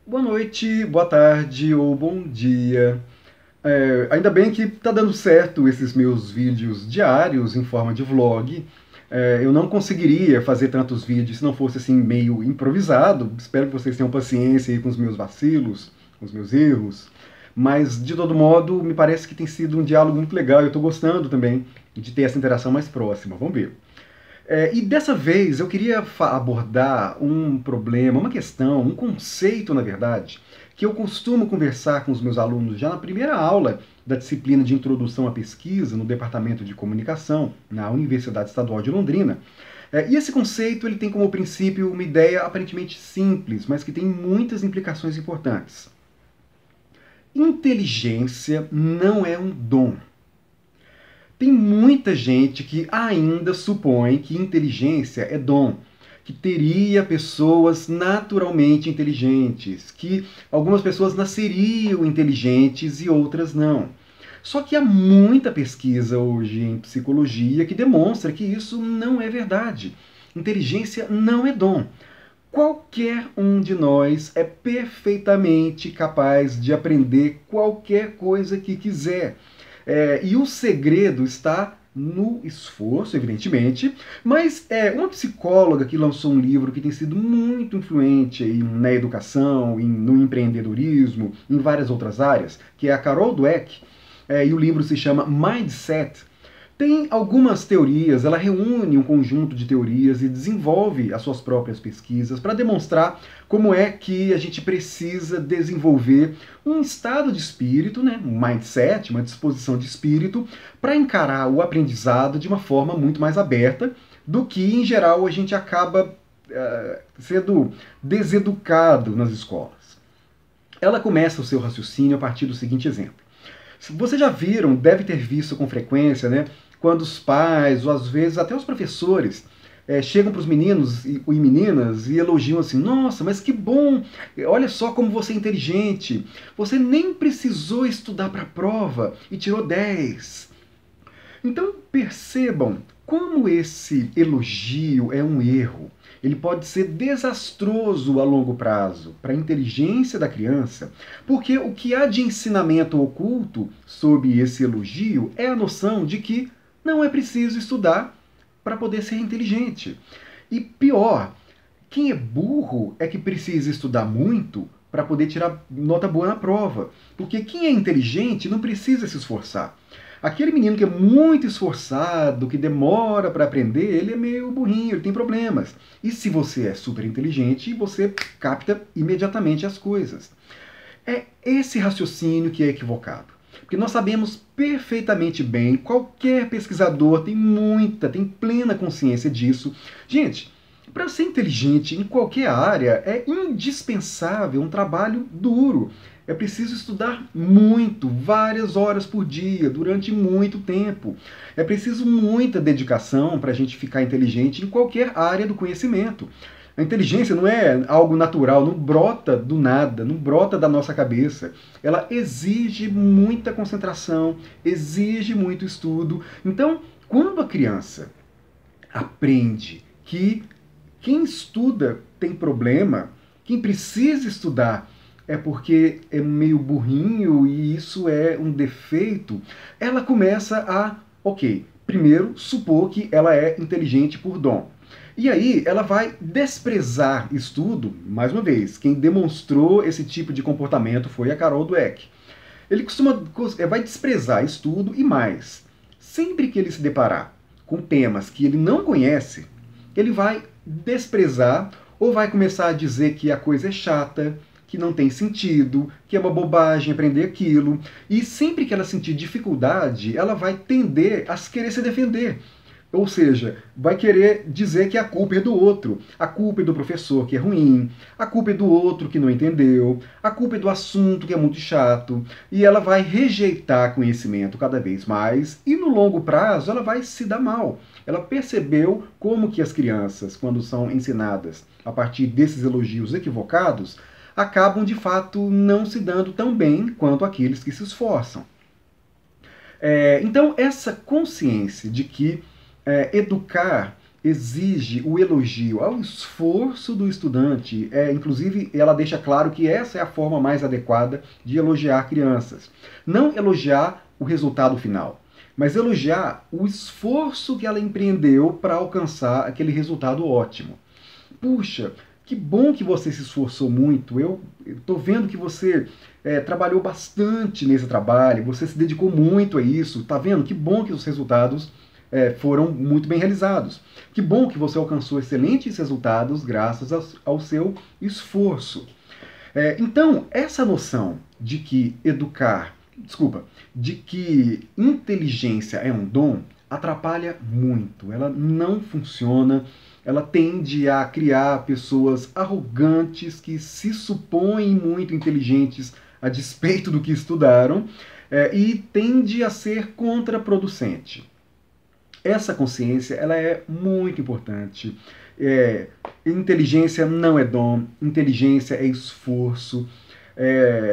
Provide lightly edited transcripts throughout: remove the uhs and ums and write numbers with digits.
Boa noite, boa tarde ou bom dia. Ainda bem que tá dando certo esses meus vídeos diários em forma de vlog. Eu não conseguiria fazer tantos vídeos se não fosse assim meio improvisado. Espero que vocês tenham paciência aí com os meus vacilos, com os meus erros. Mas, de todo modo, me parece que tem sido um diálogo muito legal. Eu estou gostando também de ter essa interação mais próxima. Vamos ver. E dessa vez eu queria abordar um problema, uma questão, um conceito, na verdade, que eu costumo conversar com os meus alunos já na primeira aula da disciplina de Introdução à Pesquisa no Departamento de Comunicação, na Universidade Estadual de Londrina. E esse conceito ele tem como princípio uma ideia aparentemente simples, mas que tem muitas implicações importantes. Inteligência não é um dom. Tem muita gente que ainda supõe que inteligência é dom, que teria pessoas naturalmente inteligentes, que algumas pessoas nasceriam inteligentes e outras não. Só que há muita pesquisa hoje em psicologia que demonstra que isso não é verdade. Inteligência não é dom. Qualquer um de nós é perfeitamente capaz de aprender qualquer coisa que quiser. E o segredo está no esforço, evidentemente, mas uma psicóloga que lançou um livro que tem sido muito influente aí na educação, no empreendedorismo, em várias outras áreas, que é a Carol Dweck, e o livro se chama Mindset. Tem algumas teorias, ela reúne um conjunto de teorias e desenvolve as suas próprias pesquisas para demonstrar como é que a gente precisa desenvolver um estado de espírito, né, um mindset, uma disposição de espírito, para encarar o aprendizado de uma forma muito mais aberta do que, em geral, a gente acaba sendo deseducado nas escolas. Ela começa o seu raciocínio a partir do seguinte exemplo. Vocês já viram, deve ter visto com frequência, né? Quando os pais, ou às vezes até os professores, chegam para os meninos e meninas e elogiam assim: nossa, mas que bom, olha só como você é inteligente, você nem precisou estudar para a prova e tirou 10. Então percebam como esse elogio é um erro. Ele pode ser desastroso a longo prazo para a inteligência da criança, porque o que há de ensinamento oculto sob esse elogio é a noção de que não é preciso estudar para poder ser inteligente. E pior, quem é burro é que precisa estudar muito para poder tirar nota boa na prova, porque quem é inteligente não precisa se esforçar. Aquele menino que é muito esforçado, que demora para aprender, ele é meio burrinho, ele tem problemas. E se você é super inteligente, você capta imediatamente as coisas. É esse raciocínio que é equivocado. Porque nós sabemos perfeitamente bem, qualquer pesquisador tem plena consciência disso. Gente, para ser inteligente em qualquer área é indispensável um trabalho duro. É preciso estudar muito, várias horas por dia, durante muito tempo. É preciso muita dedicação para a gente ficar inteligente em qualquer área do conhecimento. A inteligência não é algo natural, não brota do nada, não brota da nossa cabeça. Ela exige muita concentração, exige muito estudo. Então, quando a criança aprende que quem estuda tem problema, quem precisa estudar é porque é meio burrinho e isso é um defeito, ela começa a, ok, primeiro supor que ela é inteligente por dom. E aí ela vai desprezar estudo, mais uma vez, quem demonstrou esse tipo de comportamento foi a Carol Dweck. Ele vai desprezar estudo e mais, sempre que ele se deparar com temas que ele não conhece, ele vai desprezar ou vai começar a dizer que a coisa é chata, que não tem sentido, que é uma bobagem aprender aquilo. E sempre que ela sentir dificuldade, ela vai tender a querer se defender. Ou seja, vai querer dizer que a culpa é do outro. A culpa é do professor, que é ruim. A culpa é do outro, que não entendeu. A culpa é do assunto, que é muito chato. E ela vai rejeitar conhecimento cada vez mais. E no longo prazo, ela vai se dar mal. Ela percebeu como que as crianças, quando são ensinadas a partir desses elogios equivocados, acabam de fato não se dando tão bem quanto aqueles que se esforçam. Então, essa consciência de que educar exige o elogio ao esforço do estudante. Inclusive, ela deixa claro que essa é a forma mais adequada de elogiar crianças. Não elogiar o resultado final, mas elogiar o esforço que ela empreendeu para alcançar aquele resultado ótimo. Puxa, que bom que você se esforçou muito. Eu estou vendo que você trabalhou bastante nesse trabalho, você se dedicou muito a isso. Tá vendo? Que bom que os resultados foram muito bem realizados. Que bom que você alcançou excelentes resultados graças ao seu esforço. Então, essa noção de que de que inteligência é um dom, atrapalha muito. Ela não funciona. Ela tende a criar pessoas arrogantes que se supõem muito inteligentes a despeito do que estudaram e tende a ser contraproducente. Essa consciência ela é muito importante. Inteligência não é dom, inteligência é esforço.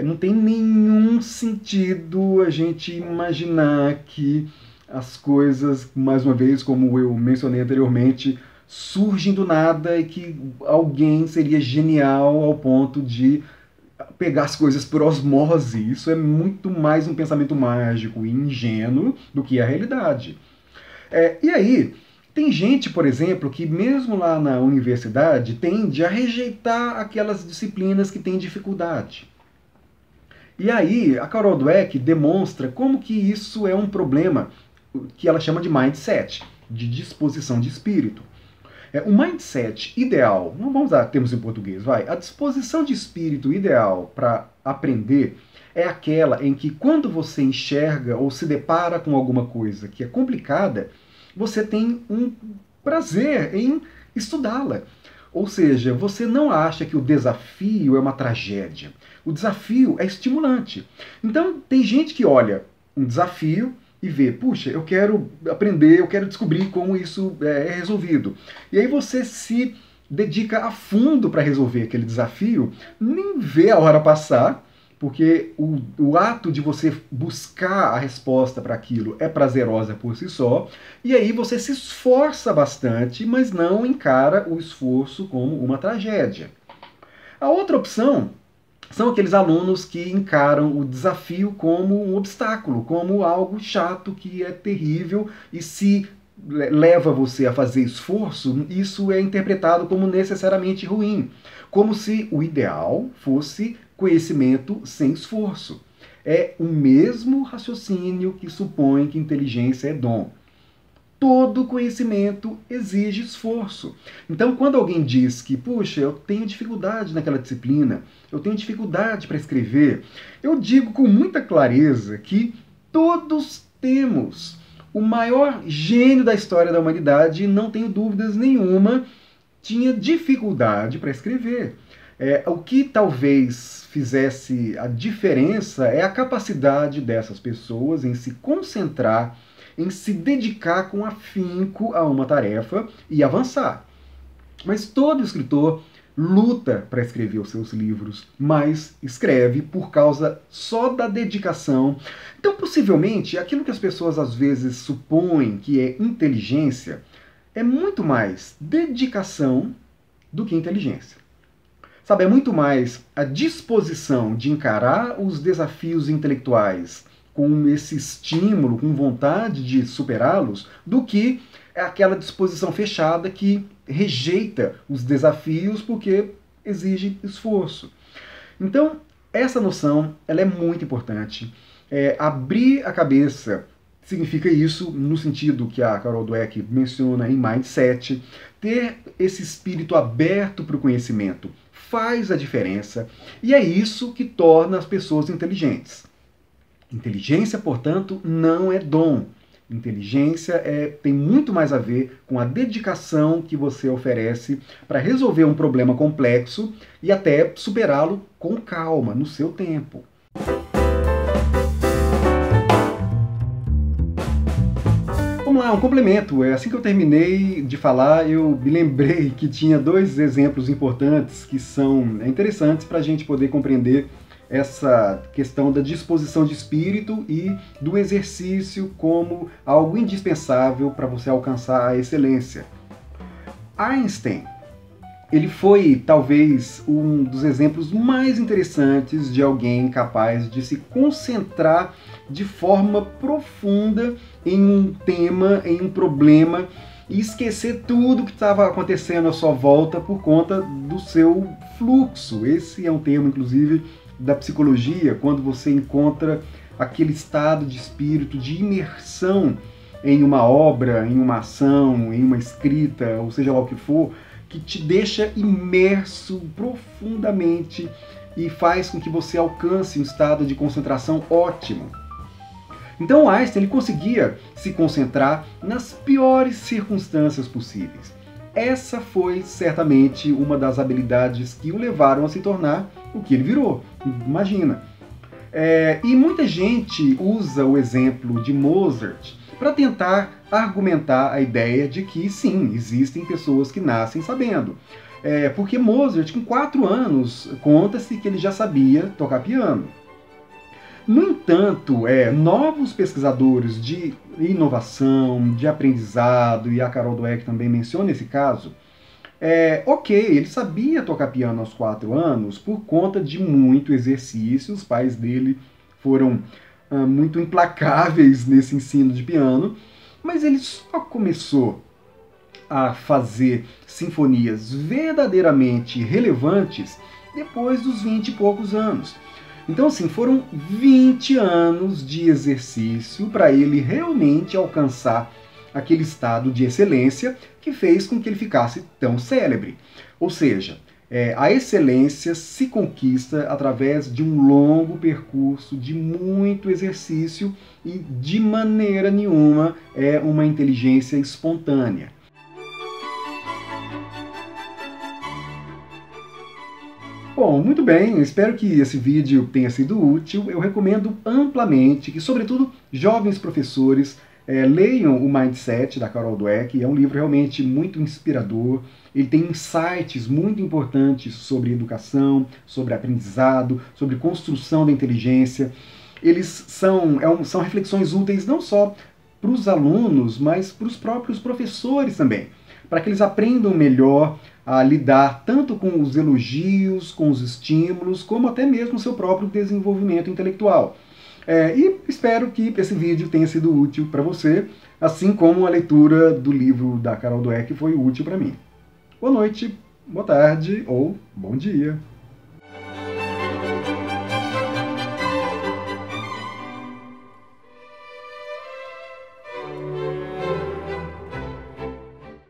Não tem nenhum sentido a gente imaginar que as coisas, mais uma vez, como eu mencionei anteriormente, surgem do nada e que alguém seria genial ao ponto de pegar as coisas por osmose. Isso é muito mais um pensamento mágico e ingênuo do que a realidade. E aí, tem gente, por exemplo, que mesmo lá na universidade tende a rejeitar aquelas disciplinas que têm dificuldade. E aí, a Carol Dweck demonstra como que isso é um problema que ela chama de mindset, de disposição de espírito. O mindset ideal, não vamos usar termos em português, a disposição de espírito ideal para aprender é aquela em que quando você enxerga ou se depara com alguma coisa que é complicada, você tem um prazer em estudá-la. Ou seja, você não acha que o desafio é uma tragédia. O desafio é estimulante. Então, tem gente que olha um desafio e vê, puxa, eu quero aprender, eu quero descobrir como isso é resolvido. E aí você se dedica a fundo para resolver aquele desafio, nem vê a hora passar, porque o ato de você buscar a resposta para aquilo é prazerosa por si só, e aí você se esforça bastante, mas não encara o esforço como uma tragédia. A outra opção são aqueles alunos que encaram o desafio como um obstáculo, como algo chato que é terrível, e se leva você a fazer esforço, isso é interpretado como necessariamente ruim, como se o ideal fosse conhecimento sem esforço. É o mesmo raciocínio que supõe que inteligência é dom. Todo conhecimento exige esforço. Então, quando alguém diz que, puxa, eu tenho dificuldade naquela disciplina, eu tenho dificuldade para escrever, eu digo com muita clareza que todos temos. O maior gênio da história da humanidade, não tenho dúvidas nenhuma, tinha dificuldade para escrever. O que talvez fizesse a diferença é a capacidade dessas pessoas em se concentrar, em se dedicar com afinco a uma tarefa e avançar. Mas todo escritor luta para escrever os seus livros, mas escreve por causa só da dedicação. Então, possivelmente, aquilo que as pessoas às vezes supõem que é inteligência é muito mais dedicação do que inteligência. Sabe, é muito mais a disposição de encarar os desafios intelectuais com esse estímulo, com vontade de superá-los, do que aquela disposição fechada que rejeita os desafios porque exige esforço. Então, essa noção ela é muito importante. Abrir a cabeça significa isso no sentido que a Carol Dweck menciona em Mindset. Ter esse espírito aberto para o conhecimento faz a diferença, e é isso que torna as pessoas inteligentes. Inteligência, portanto, não é dom. Inteligência tem muito mais a ver com a dedicação que você oferece para resolver um problema complexo e até superá-lo com calma, no seu tempo. Vamos lá, um complemento. Assim que eu terminei de falar, eu me lembrei que tinha dois exemplos importantes que são interessantes para a gente poder compreender essa questão da disposição de espírito e do exercício como algo indispensável para você alcançar a excelência. Einstein, ele foi talvez um dos exemplos mais interessantes de alguém capaz de se concentrar de forma profunda em um tema, em um problema, e esquecer tudo que estava acontecendo à sua volta por conta do seu fluxo. Esse é um termo, inclusive, da psicologia, quando você encontra aquele estado de espírito de imersão em uma obra, em uma ação, em uma escrita, ou seja lá o que for, que te deixa imerso profundamente e faz com que você alcance um estado de concentração ótimo. Então Einstein ele conseguia se concentrar nas piores circunstâncias possíveis. Essa foi certamente uma das habilidades que o levaram a se tornar o que ele virou. Imagina. E muita gente usa o exemplo de Mozart para tentar argumentar a ideia de que sim, existem pessoas que nascem sabendo. Porque Mozart, com 4 anos, conta-se que ele já sabia tocar piano. No entanto, novos pesquisadores de inovação, de aprendizado, e a Carol Dweck também menciona esse caso, ele sabia tocar piano aos 4 anos por conta de muito exercício, os pais dele foram muito implacáveis nesse ensino de piano, mas ele só começou a fazer sinfonias verdadeiramente relevantes depois dos 20 e poucos anos. Então, assim, foram 20 anos de exercício para ele realmente alcançar aquele estado de excelência que fez com que ele ficasse tão célebre. Ou seja, a excelência se conquista através de um longo percurso, de muito exercício e de maneira nenhuma é uma inteligência espontânea. Bom, muito bem, espero que esse vídeo tenha sido útil. Eu recomendo amplamente que, sobretudo, jovens professores leiam o Mindset, da Carol Dweck. É um livro realmente muito inspirador. Ele tem insights muito importantes sobre educação, sobre aprendizado, sobre construção da inteligência. Eles são reflexões úteis não só para os alunos, mas para os próprios professores também, para que eles aprendam melhor a lidar tanto com os elogios, com os estímulos, como até mesmo o seu próprio desenvolvimento intelectual. E espero que esse vídeo tenha sido útil para você, assim como a leitura do livro da Carol Dweck foi útil para mim. Boa noite, boa tarde ou bom dia.